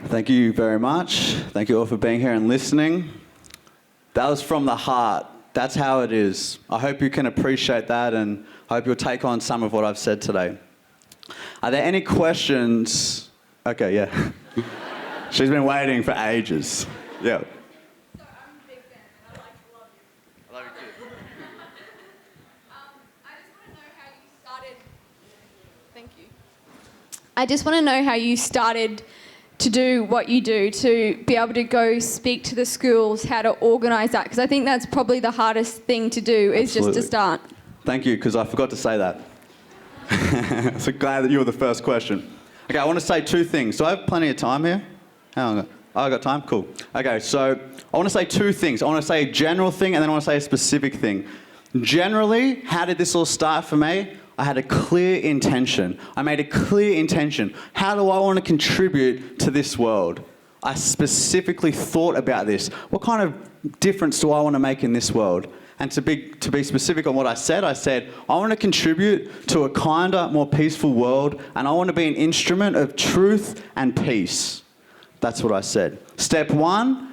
Thank you very much. Thank you all for being here and listening. That was from the heart. That's how it is. I hope you can appreciate that, and I hope you'll take on some of what I've said today. Are there any questions? Okay, yeah. She's been waiting for ages. Yeah. So I'm a big fan and I love you. I love you too. I just want to know how you started. Thank you. I just want to know how you started to do what you do, to be able to go speak to the schools, how to organise that, because I think that's probably the hardest thing to do is Absolutely. just to start. Thank you, because I forgot to say that. So glad that you were the first question. Okay, I want to say two things. Do I have plenty of time here? How long? Oh, I got time? Cool. Okay, so I want to say two things. I want to say a general thing, and then I want to say a specific thing. Generally, how did this all start for me? I had a clear intention. I made a clear intention. How do I want to contribute to this world? I specifically thought about this. What kind of difference do I want to make in this world? And to be specific on what I said I want to contribute to a kinder, more peaceful world, and I want to be an instrument of truth and peace. That's what I said. Step one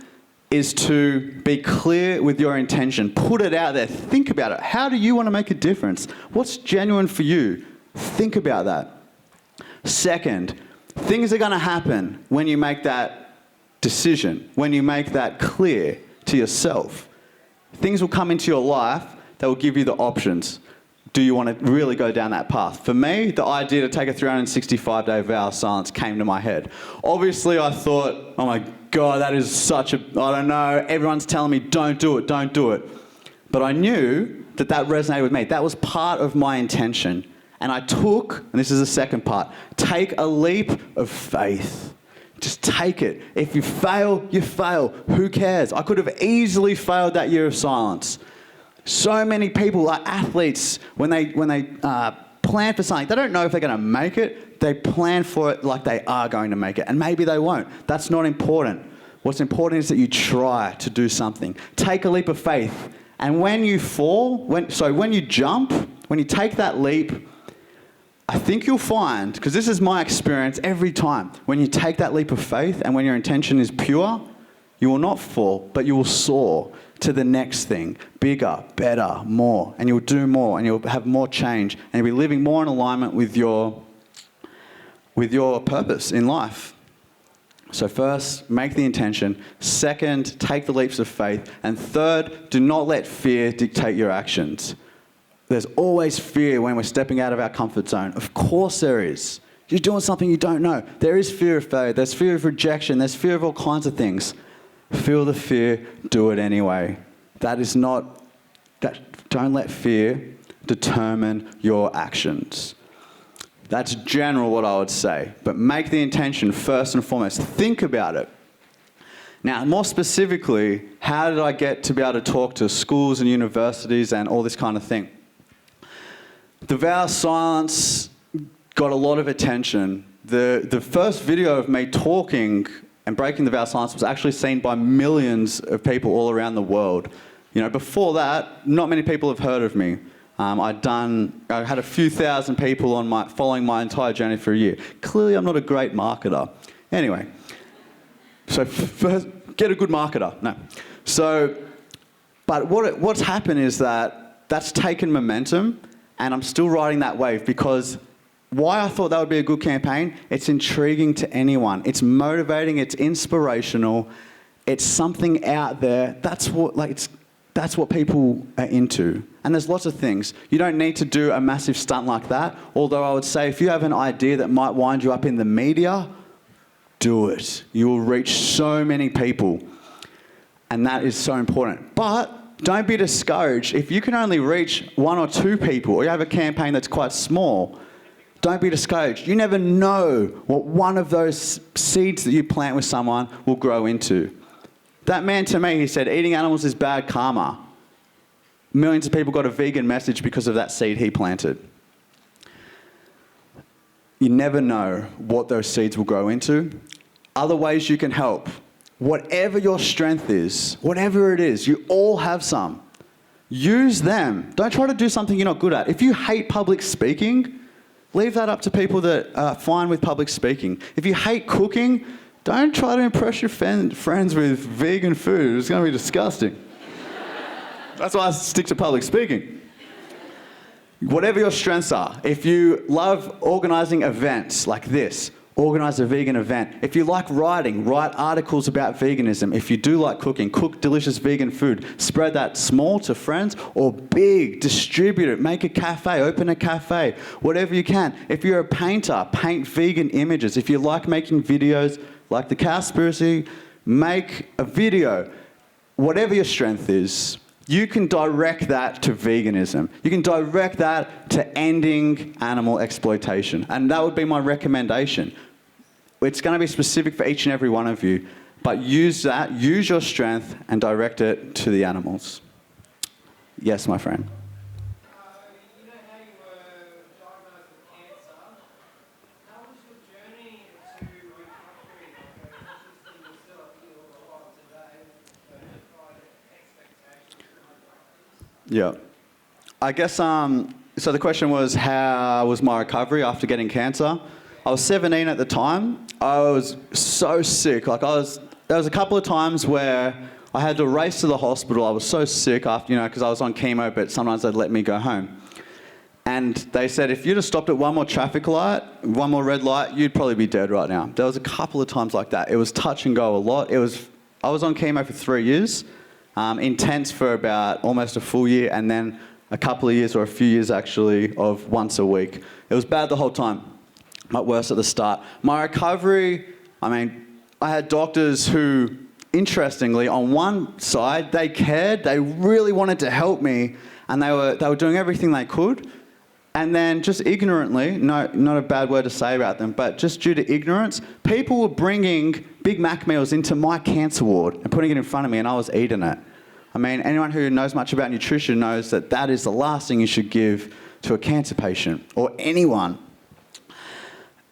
is to be clear with your intention. Put it out there. Think about it. How do you want to make a difference? What's genuine for you? Think about that. Second, things are going to happen when you make that decision, when you make that clear to yourself. Things will come into your life that will give you the options. Do you want to really go down that path? For me, the idea to take a 365-day vow of silence came to my head. Obviously, I thought, oh my God, that is such a, I don't know, everyone's telling me, don't do it, don't do it. But I knew that that resonated with me. That was part of my intention. And I took, and this is the second part, take a leap of faith. Just take it. If you fail, you fail. Who cares? I could have easily failed that year of silence. So many people, like athletes, when they plan for something, they don't know if they're going to make it. They plan for it like they are going to make it. And maybe they won't. That's not important. What's important is that you try to do something. Take a leap of faith. And when you fall, when you jump, when you take that leap, I think you'll find, because this is my experience every time, when you take that leap of faith and when your intention is pure, you will not fall, but you will soar to the next thing, bigger, better, more, and you'll do more, and you'll have more change, and you'll be living more in alignment with your purpose in life. So first, make the intention. Second, take the leaps of faith. And third, do not let fear dictate your actions. There's always fear when we're stepping out of our comfort zone. Of course there is. You're doing something you don't know. There is fear of failure. There's fear of rejection. There's fear of all kinds of things. Feel the fear, do it anyway. Don't let fear determine your actions. That's general what I would say. But make the intention first and foremost. Think about it. Now, more specifically, how did I get to be able to talk to schools and universities and all this kind of thing? The vow of silence got a lot of attention. The first video of me talking and breaking the vow of silence was actually seen by millions of people all around the world. You know, before that, not many people have heard of me. I had a few thousand people following my entire journey for a year. Clearly, I'm not a great marketer. Anyway, so first, get a good marketer. No. So, but what's happened is that's taken momentum, and I'm still riding that wave because why I thought that would be a good campaign, it's intriguing to anyone. It's motivating, it's inspirational, it's something out there. That's what people are into. And there's lots of things. You don't need to do a massive stunt like that, although I would say if you have an idea that might wind you up in the media, do it. You will reach so many people. And that is so important. But don't be discouraged. If you can only reach 1 or 2 people, or you have a campaign that's quite small, don't be discouraged. You never know what one of those seeds that you plant with someone will grow into. That man to me, he said, eating animals is bad karma. Millions of people got a vegan message because of that seed he planted. You never know what those seeds will grow into. Other ways you can help. Whatever your strength is, whatever it is, you all have some. Use them. Don't try to do something you're not good at. If you hate public speaking, leave that up to people that are fine with public speaking. If you hate cooking, don't try to impress your friends with vegan food. It's going to be disgusting. That's why I stick to public speaking. Whatever your strengths are, if you love organising events like this, organise a vegan event. If you like writing, write articles about veganism. If you do like cooking, cook delicious vegan food. Spread that small to friends or big, distribute it, make a cafe, open a cafe, whatever you can. If you're a painter, paint vegan images. If you like making videos like the Cowspiracy, make a video. Whatever your strength is, you can direct that to veganism. You can direct that to ending animal exploitation. And that would be my recommendation. It's going to be specific for each and every one of you, but use your strength and direct it to the animals. Yes, my friend. You know how you were diagnosed with cancer? How was your journey to recovery? Obviously, you're still here alive today, but expectations. Yeah. I guess, so the question was, how was my recovery after getting cancer? I was 17 at the time. I was so sick. There was a couple of times where I had to race to the hospital. I was so sick after, because I was on chemo, but sometimes they'd let me go home. And they said, if you'd have stopped at one more traffic light, one more red light, you'd probably be dead right now. There was a couple of times like that. It was touch and go a lot. I was on chemo for 3 years, intense for about almost a full year, and then a couple of years, or a few years actually, of once a week. It was bad the whole time, but worse at the start. My recovery, I had doctors who, interestingly, on one side, they cared, they really wanted to help me, and they were doing everything they could. And then just ignorantly, not a bad word to say about them, but just due to ignorance, people were bringing Big Mac meals into my cancer ward and putting it in front of me, and I was eating it. Anyone who knows much about nutrition knows that that is the last thing you should give to a cancer patient or anyone.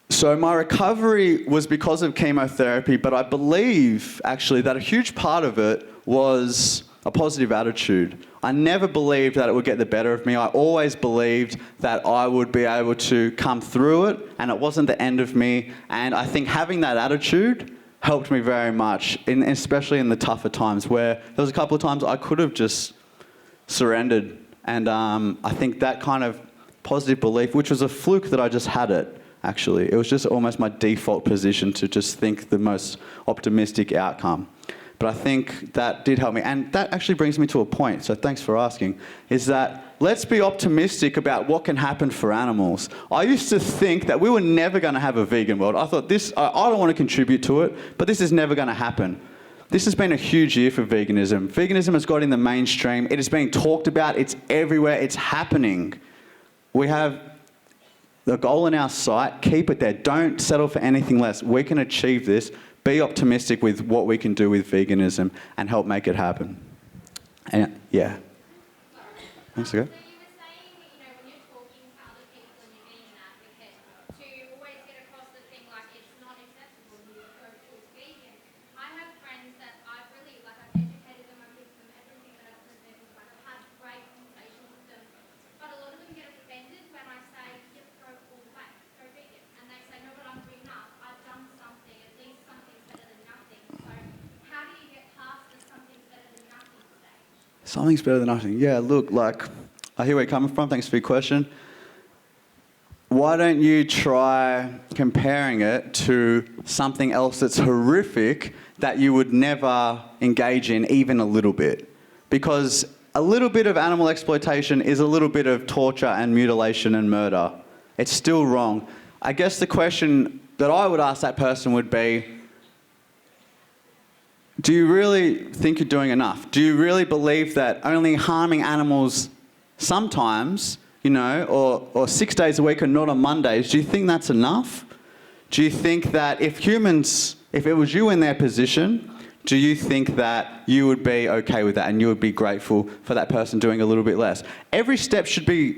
So my recovery was because of chemotherapy, but I believe actually that a huge part of it was a positive attitude. I never believed that it would get the better of me. I always believed that I would be able to come through it and it wasn't the end of me. And I think having that attitude helped me very much, especially in the tougher times where there was a couple of times I could have just surrendered. And I think that kind of positive belief, which was a fluke that I just had it, actually. It was just almost my default position to just think the most optimistic outcome. But I think that did help me. And that actually brings me to a point, so thanks for asking, is that let's be optimistic about what can happen for animals. I used to think that we were never going to have a vegan world. I thought I don't want to contribute to it, but this is never going to happen. This has been a huge year for veganism. Veganism has got in the mainstream. It is being talked about. It's everywhere. It's happening. We have the goal in our sight. Keep it there. Don't settle for anything less. We can achieve this. Be optimistic with what we can do with veganism and help make it happen. And yeah. Thanks, okay. So you were saying, when you're talking to other people and you're being an advocate, to always get across the thing like it's not acceptable you go towards vegan. I have friends that I've educated them, I've given them everything that I've presented, I've had great conversations with them, but a lot of them get offended when I say, yep, go all the way, go vegan. And they say, no, but I'm doing enough. I've done something, at least something's better than nothing. So how do you get past the something's better than nothing stage? Something's better than nothing. Yeah, look, I hear where you're coming from. Thanks for your question. Why don't you try comparing it to something else that's horrific that you would never engage in even a little bit? Because a little bit of animal exploitation is a little bit of torture and mutilation and murder. It's still wrong. I guess the question that I would ask that person would be, do you really think you're doing enough? Do you really believe that only harming animals sometimes, or 6 days a week and not on Mondays, do you think that's enough? Do you think that if it was you in their position, do you think that you would be okay with that and you would be grateful for that person doing a little bit less? Every step should be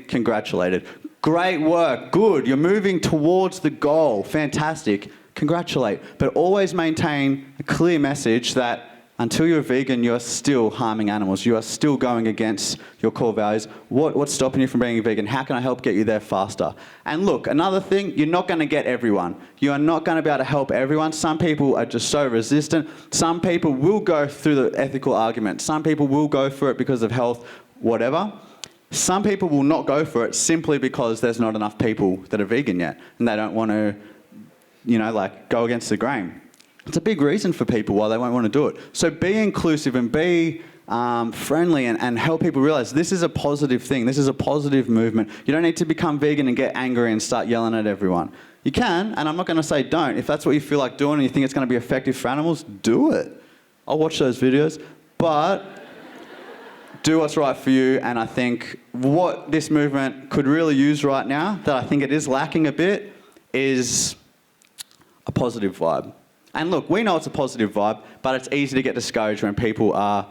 congratulated. Great work, good, you're moving towards the goal, fantastic. Congratulate, but always maintain a clear message that Until you're vegan, you're still harming animals. You are still going against your core values. What's stopping you from being a vegan? How can I help get you there faster? And look, another thing, you're not going to get everyone. You are not going to be able to help everyone. Some people are just so resistant. Some people will go through the ethical argument. Some people will go for it because of health, whatever. Some people will not go for it simply because there's not enough people that are vegan yet, and they don't want to, go against the grain. It's a big reason for people why they won't want to do it. So be inclusive and be friendly and help people realize this is a positive thing. This is a positive movement. You don't need to become vegan and get angry and start yelling at everyone. You can, and I'm not going to say don't. If that's what you feel like doing and you think it's going to be effective for animals, do it. I'll watch those videos. But do what's right for you. And I think what this movement could really use right now, that I think it is lacking a bit, is a positive vibe. And look, we know it's a positive vibe, but it's easy to get discouraged when people are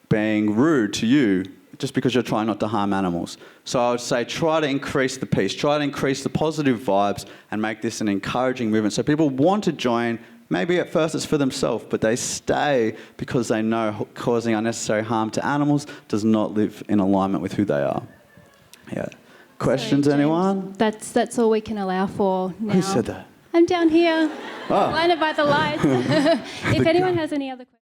being rude to you just because you're trying not to harm animals. So I would say try to increase the peace, try to increase the positive vibes and make this an encouraging movement. So people want to join. Maybe at first it's for themselves, but they stay because they know causing unnecessary harm to animals does not live in alignment with who they are. Yeah. Questions, Sorry, James. anyone? That's all we can allow for now. Who said that? I'm down here, Oh. blinded by the lights. If anyone has any other questions.